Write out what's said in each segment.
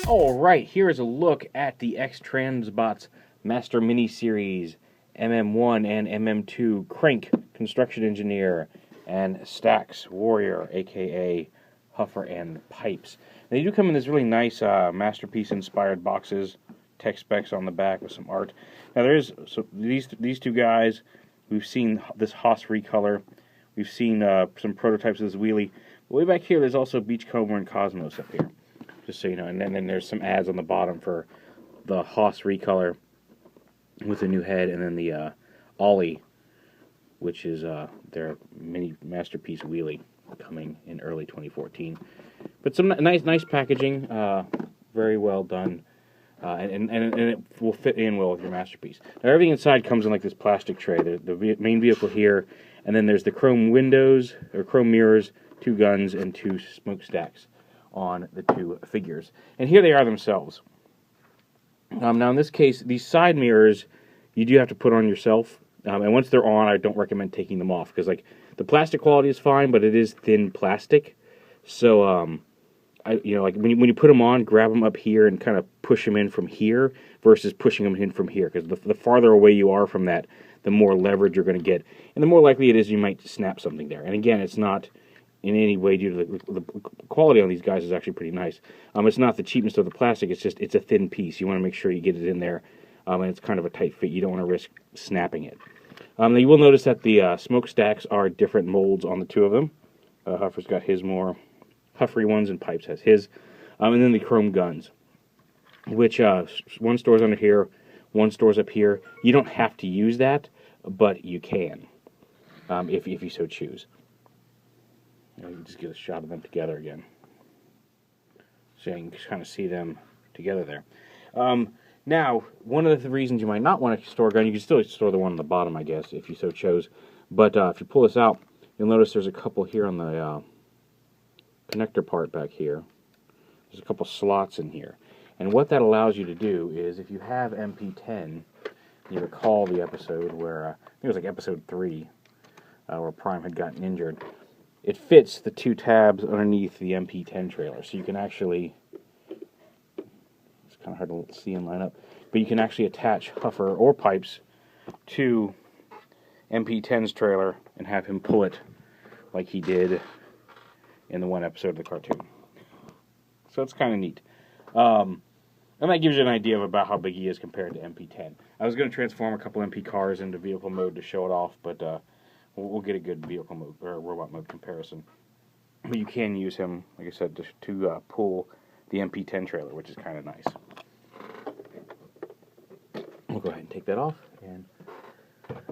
Alright, here is a look at the X-Transbots Master Mini-Series MM1 and MM2 KRANK Construction Engineer and STAX Warrior, aka Huffer and Pipes. They do come in this really nice Masterpiece-inspired boxes, tech specs on the back with some art. Now there is, so these two guys, we've seen this Haas recolor, we've seen some prototypes of this wheelie. Way back here there's also Beachcomber and Cosmos up here. Just so you know, and then there's some ads on the bottom for the Haas recolor with a new head, and then the Ollie, which is their mini masterpiece wheelie coming in early 2014. But some nice packaging, very well done, and it will fit in well with your masterpiece. Now everything inside comes in like this plastic tray. The main vehicle here, and then there's the chrome windows or chrome mirrors, 2 guns, and 2 smokestacks on the 2 figures. And here they are themselves. Now in this case, these side mirrors you do have to put on yourself, and once they're on, I don't recommend taking them off, because like the plastic quality is fine, but it is thin plastic. So like when you put them on, grab them up here and kind of push them in from here versus pushing them in from here, because the farther away you are from that, the more leverage you're going to get, and the more likely it is you might snap something there. And again, it's not in any way due to the quality on these guys is actually pretty nice. It's not the cheapness of the plastic, it's a thin piece. You want to make sure you get it in there, and it's kind of a tight fit. You don't want to risk snapping it. Now you will notice that the smokestacks are different molds on the 2 of them. Huffer's got his more puffery ones, and Pipes has his. And then the chrome guns, which one stores under here, one stores up here. You don't have to use that, but you can, if you so choose. You can just get a shot of them together again, so you can kind of see them together there. Now, one of the reasons you might not want to store a gun, you can still store the one on the bottom, I guess, if you so chose. But if you pull this out, you'll notice there's a couple here on the connector part back here. There's a couple slots in here. And what that allows you to do is, if you have MP10, you recall the episode where, I think it was like episode 3, where Prime had gotten injured. It fits the 2 tabs underneath the MP10 trailer, so you can actually, it's kind of hard to see and line up, but you can actually attach Huffer or Pipes to MP10's trailer and have him pull it like he did in the one episode of the cartoon. So it's kind of neat. And that gives you an idea of about how big he is compared to MP10. I was going to transform a couple MP cars into vehicle mode to show it off, but we'll get a good vehicle mode or robot mode comparison. But you can use him, like I said, to pull the MP10 trailer, which is kind of nice. We'll go ahead and take that off and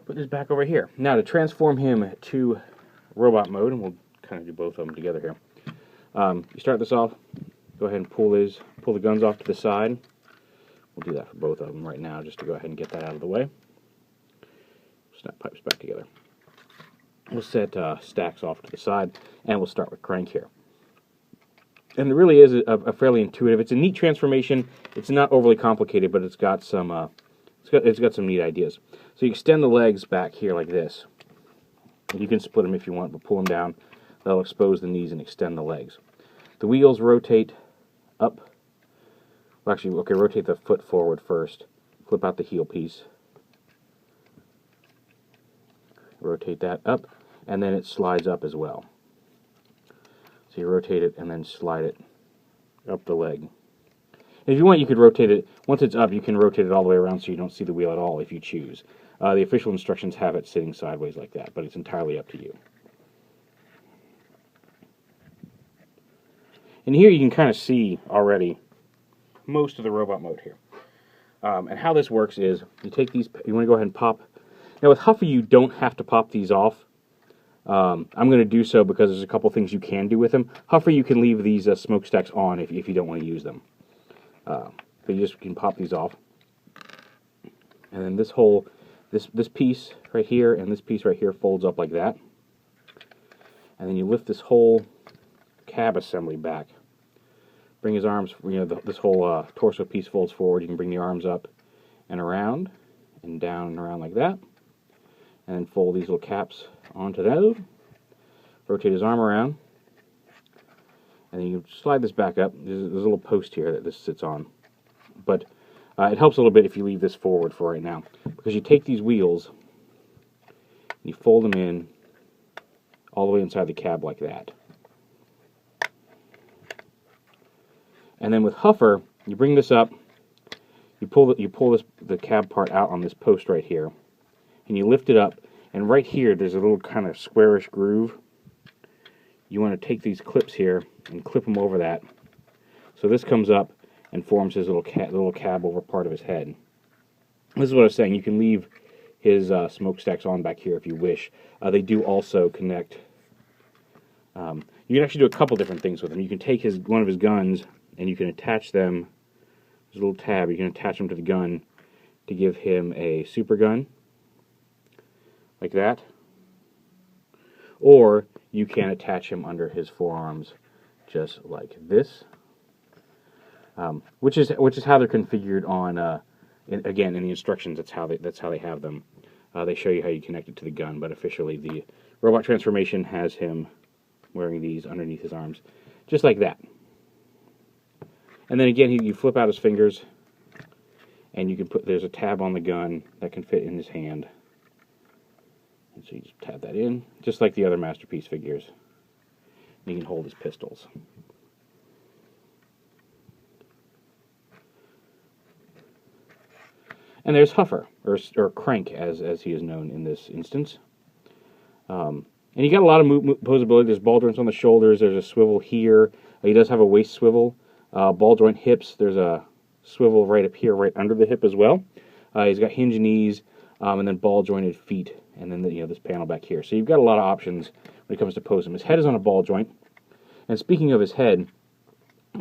put this back over here. Now to transform him to robot mode, and we'll kind of do both of them together here. You start this off. Go ahead and pull the guns off to the side. We'll do that for both of them right now, just to go ahead and get that out of the way. Snap Pipes back together. We'll set STAX off to the side, and we'll start with KRANK here. And it really is a fairly intuitive. It's a neat transformation. It's not overly complicated, but it's got some it's got some neat ideas. So you extend the legs back here like this. You can split them if you want, but pull them down. That'll expose the knees and extend the legs. The wheels rotate up. Well, actually, okay, rotate the foot forward first. Flip out the heel piece. Rotate that up, and then it slides up as well. So you rotate it and then slide it up the leg. If you want, you could rotate it. Once it's up, you can rotate it all the way around so you don't see the wheel at all if you choose. The official instructions have it sitting sideways like that, but it's entirely up to you. And here you can kind of see already most of the robot mode here. And how this works is, you take these, you want to go ahead and pop. Now with Huffer, you don't have to pop these off. I'm going to do so because there's a couple things you can do with them. Huffer, you can leave these smokestacks on if you don't want to use them. But you just can pop these off. And then this piece right here and this piece right here folds up like that. And then you lift this whole cab assembly back. Bring his arms, this whole torso piece folds forward. You can bring the arms up and around and down and around like that. And then fold these little caps onto those. Rotate his arm around. And then you slide this back up. There's a little post here that this sits on. But it helps a little bit if you leave this forward for right now. Because you take these wheels, and you fold them in all the way inside the cab like that. And then with Huffer, you bring this up, you pull the cab part out on this post right here, and you lift it up, and right here there's a little kind of squarish groove. You want to take these clips here and clip them over that. So this comes up and forms his little cab over part of his head. This is what I was saying. You can leave his smokestacks on back here if you wish. They do also connect. You can actually do a couple different things with them. You can take one of his guns and you can attach them. There's a little tab. You can attach them to the gun to give him a super gun, like that. Or you can attach him under his forearms, just like this. Which is how they're configured on. Again, in the instructions, that's how they have them. They show you how you connect it to the gun, but officially the robot transformation has him wearing these underneath his arms, just like that. And then again, you flip out his fingers, and you can there's a tab on the gun that can fit in his hand. And so you just tab that in, just like the other Masterpiece figures. And you can hold his pistols. And there's Huffer, or KRANK, as he is known in this instance. And you got a lot of posability. There's ball joints on the shoulders. There's a swivel here. He does have a waist swivel. Ball joint hips. There's a swivel right up here, right under the hip as well. He's got hinge knees, and then ball jointed feet, and then this panel back here. So you've got a lot of options when it comes to posing. His head is on a ball joint. And speaking of his head,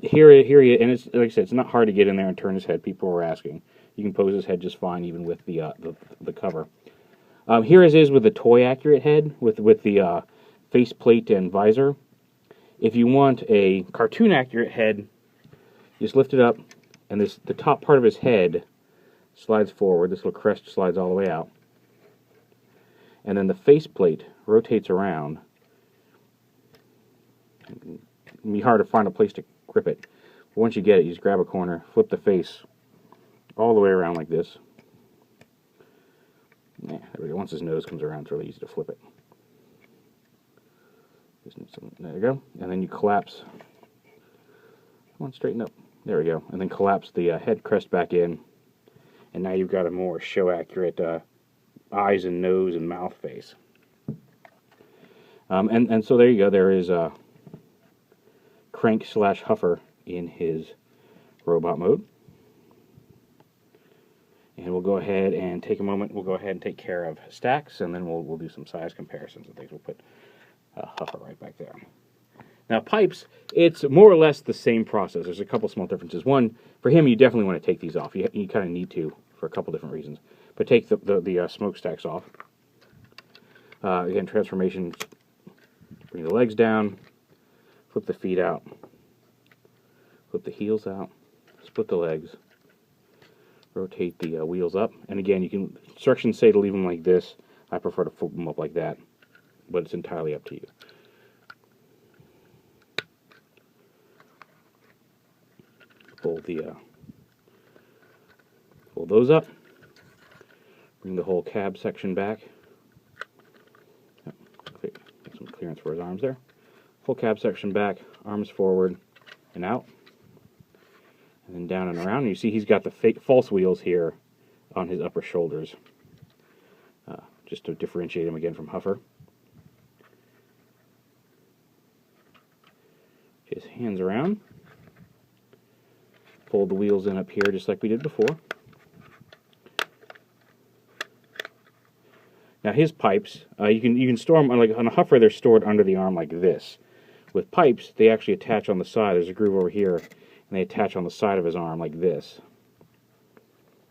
here he is, and it's like I said, it's not hard to get in there and turn his head. People were asking. You can pose his head just fine, even with the cover. Here it is with the toy accurate head, with the faceplate and visor. If you want a cartoon accurate head, you just lift it up, and the top part of his head slides forward. This little crest slides all the way out, and then the faceplate rotates around. It can be hard to find a place to grip it. But once you get it, you just grab a corner, flip the face all the way around like this. Yeah, there we go. Once his nose comes around, it's really easy to flip it. Just need some, there you go. And then you collapse. Come on, straighten up. There we go. And then collapse the head crest back in. And now you've got a more show-accurate eyes and nose and mouth face. And so there you go. There is KRANK / Huffer in his robot mode. And we'll go ahead and take a moment. We'll go ahead and take care of STAX, and then we'll do some size comparisons and things. We'll put Huffer right back there. Now, pipes, it's more or less the same process. There's a couple small differences. One, for him, you definitely want to take these off. You kind of need to for a couple different reasons. But take the smokestacks off. Again, transformations. Bring the legs down. Flip the feet out. Flip the heels out. Split the legs. Rotate the wheels up. And again, instructions say to leave them like this. I prefer to flip them up like that. But it's entirely up to you. Fold those up. Bring the whole cab section back. Get some clearance for his arms there. Full cab section back, arms forward and out. And then down and around. And you see he's got the false wheels here on his upper shoulders. Just to differentiate him again from Huffer. His hands around. Fold the wheels in up here just like we did before. Now his pipes, you can store them, like on a Huffer, they're stored under the arm like this. With pipes, they actually attach on the side. There's a groove over here, and they attach on the side of his arm like this.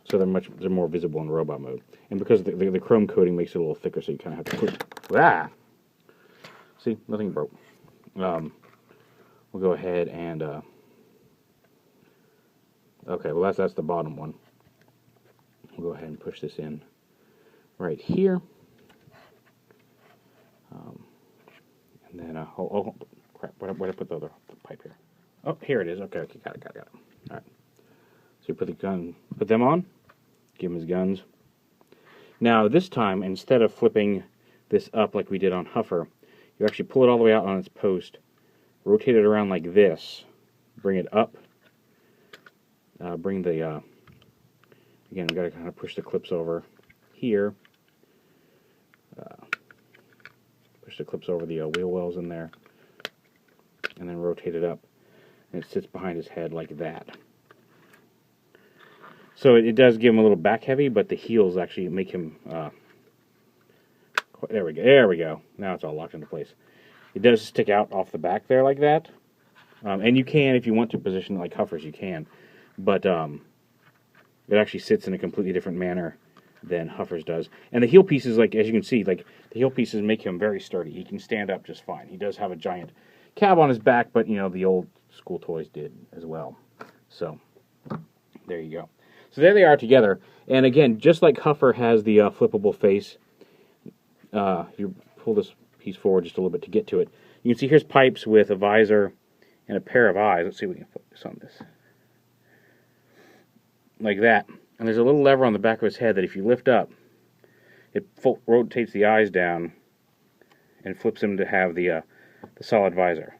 So they're more visible in robot mode. And because the chrome coating makes it a little thicker, so you kind of have to push. See, nothing broke. We'll go ahead and okay, well that's the bottom one. We'll go ahead and push this in right here. And then I'll crap, where'd I put the other pipe here? Oh, here it is. Okay, got it. All right. So you put them on, give him his guns. Now this time, instead of flipping this up like we did on Huffer, you actually pull it all the way out on its post, rotate it around like this, bring it up, bring the, again, we've got to kind of push the clips over here, push the clips over the wheel wells in there, and then rotate it up, and it sits behind his head like that. So it does give him a little back heavy, but the heels actually make him, there we go. Now it's all locked into place. It does stick out off the back there like that. And you can, if you want to position it like Huffers, you can. But it actually sits in a completely different manner than Huffers does. And the heel pieces, like as you can see, like the heel pieces make him very sturdy. He can stand up just fine. He does have a giant cab on his back, but you know, the old school toys did as well. So there you go. So there they are together. And again, just like Huffer has the flippable face, if you pull this piece forward just a little bit to get to it, you can see here's pipes with a visor and a pair of eyes. Let's see if we can focus on this. Like that. And there's a little lever on the back of his head that if you lift up, it rotates the eyes down and flips him to have the solid visor.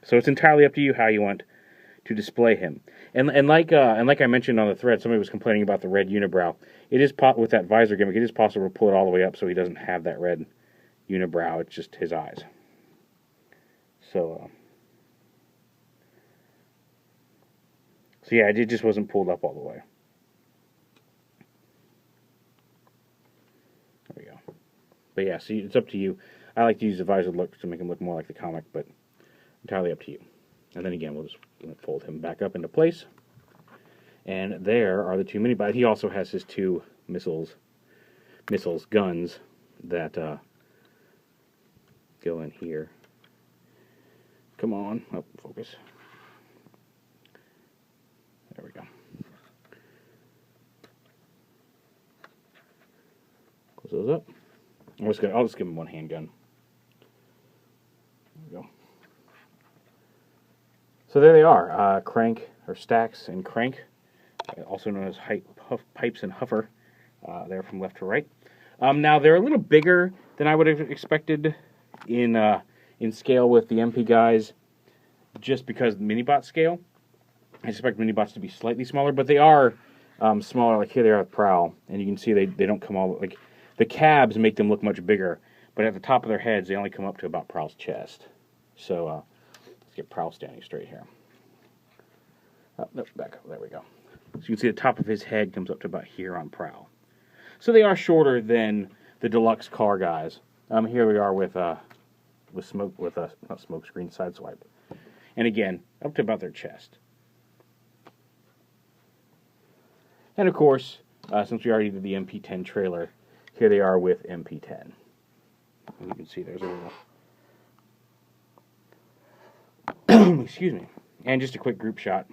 So it's entirely up to you how you want to display him. And like I mentioned on the thread, somebody was complaining about the red unibrow. It is with that visor gimmick, it is possible to pull it all the way up so he doesn't have that red unibrow. It's just his eyes. So yeah, it just wasn't pulled up all the way. There we go. But yeah, see, it's up to you. I like to use the visor look to make him look more like the comic, but entirely up to you. And then again, we'll just fold him back up into place. And there are the two mini-bots. He also has his two guns that go in here. Come on, oh, focus. There we go. Close those up. I'll just give him one handgun. There we go. So there they are, KRANK, or STAX and KRANK, also known as Pipes and Huffer. They're from left to right. Now they're a little bigger than I would have expected in scale with the MP guys, just because of the Minibot scale. I expect Minibots to be slightly smaller, but they are smaller. Like here they are at Prowl, and you can see they don't come all, like the cabs make them look much bigger, but at the top of their heads they only come up to about Prowl's chest. So let's get Prowl standing straight here. Oh, no, back up. There we go. So you can see the top of his head comes up to about here on Prowl. So they are shorter than the deluxe car guys. Here we are with not Smokescreen Sideswipe, and again up to about their chest. And of course, since we already did the MP10 trailer, here they are with MP10. And you can see there's a little excuse me. And just a quick group shot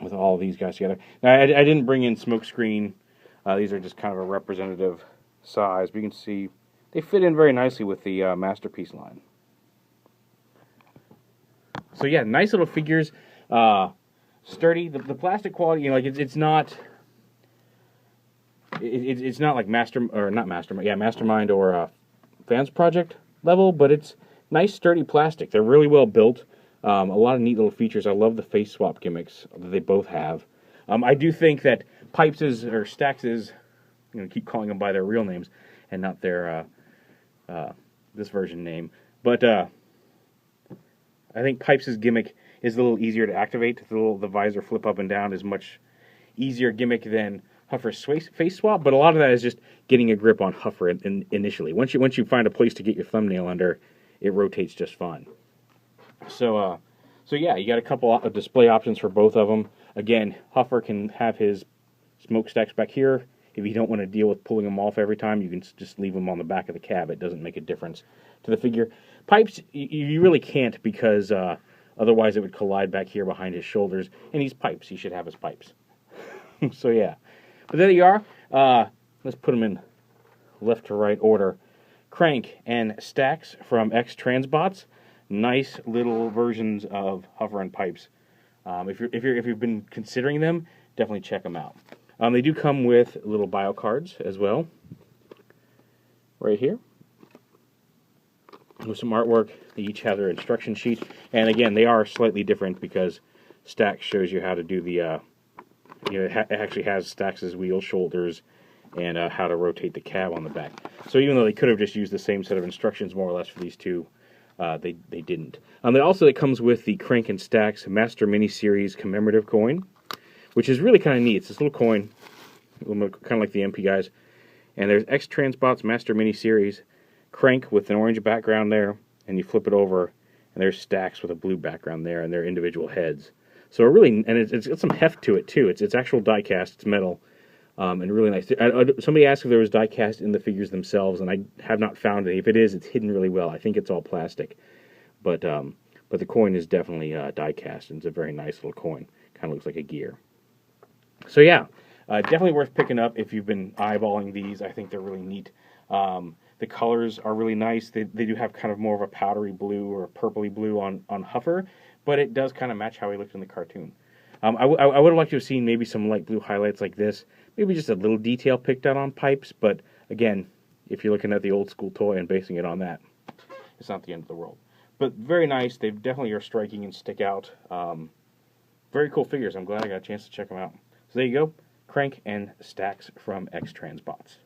with all of these guys together. Now, I didn't bring in Smokescreen. These are just kind of a representative size, but you can see they fit in very nicely with the Masterpiece line. So yeah, nice little figures. Sturdy. The plastic quality, you know, like it's not like Mastermind or Fans Project level, but it's nice sturdy plastic. They're really well built. A lot of neat little features. I love the face swap gimmicks that they both have. I do think that Pipes or STAX is, you know, keep calling them by their real names and not their this version name. But I think Pipes' gimmick is a little easier to activate. The visor flip up and down is much easier gimmick than Huffer's face swap. But a lot of that is just getting a grip on Huffer initially. Once you find a place to get your thumbnail under, it rotates just fine. So yeah, you got a couple of display options for both of them. Again, Huffer can have his smokestacks back here. If you don't want to deal with pulling them off every time, you can just leave them on the back of the cab. It doesn't make a difference to the figure. Pipes, you really can't, because otherwise it would collide back here behind his shoulders. And he's Pipes. He should have his pipes. So yeah. But there you are. Let's put them in left to right order. KRANK and STAX from X-Transbots. nice little versions of Huffer and pipes. If you've been considering them, definitely check them out. They do come with little bio cards as well, right here, with some artwork. They each have their instruction sheet, and again, they are slightly different because STAX shows you how to do the. It actually has STAX's wheel, shoulders, and how to rotate the cab on the back. So even though they could have just used the same set of instructions more or less for these two, they didn't. It comes with the KRANK and STAX Master Mini-Series Commemorative coin, which is really kind of neat. It's this little coin, kind of like the MP guys. And there's X-Transbots Master Mini-Series, KRANK with an orange background there, and you flip it over, and there's STAX with a blue background there, and their individual heads. So it's got some heft to it too. It's actual die cast. It's metal, and really nice. Somebody asked if there was die cast in the figures themselves, and I have not found any. If it is, it's hidden really well. I think it's all plastic, but the coin is definitely die cast, and it's a very nice little coin. Kind of looks like a gear. So yeah, definitely worth picking up if you've been eyeballing these. I think they're really neat. The colors are really nice. They do have kind of more of a powdery blue or a purpley blue on Huffer, but it does kind of match how he looked in the cartoon. I would have liked to have seen maybe some light blue highlights like this, maybe just a little detail picked out on pipes, but again, if you're looking at the old school toy and basing it on that, it's not the end of the world. But very nice. They definitely are striking and stick out. Very cool figures. I'm glad I got a chance to check them out. So there you go, KRANK and STAX from X-Transbots.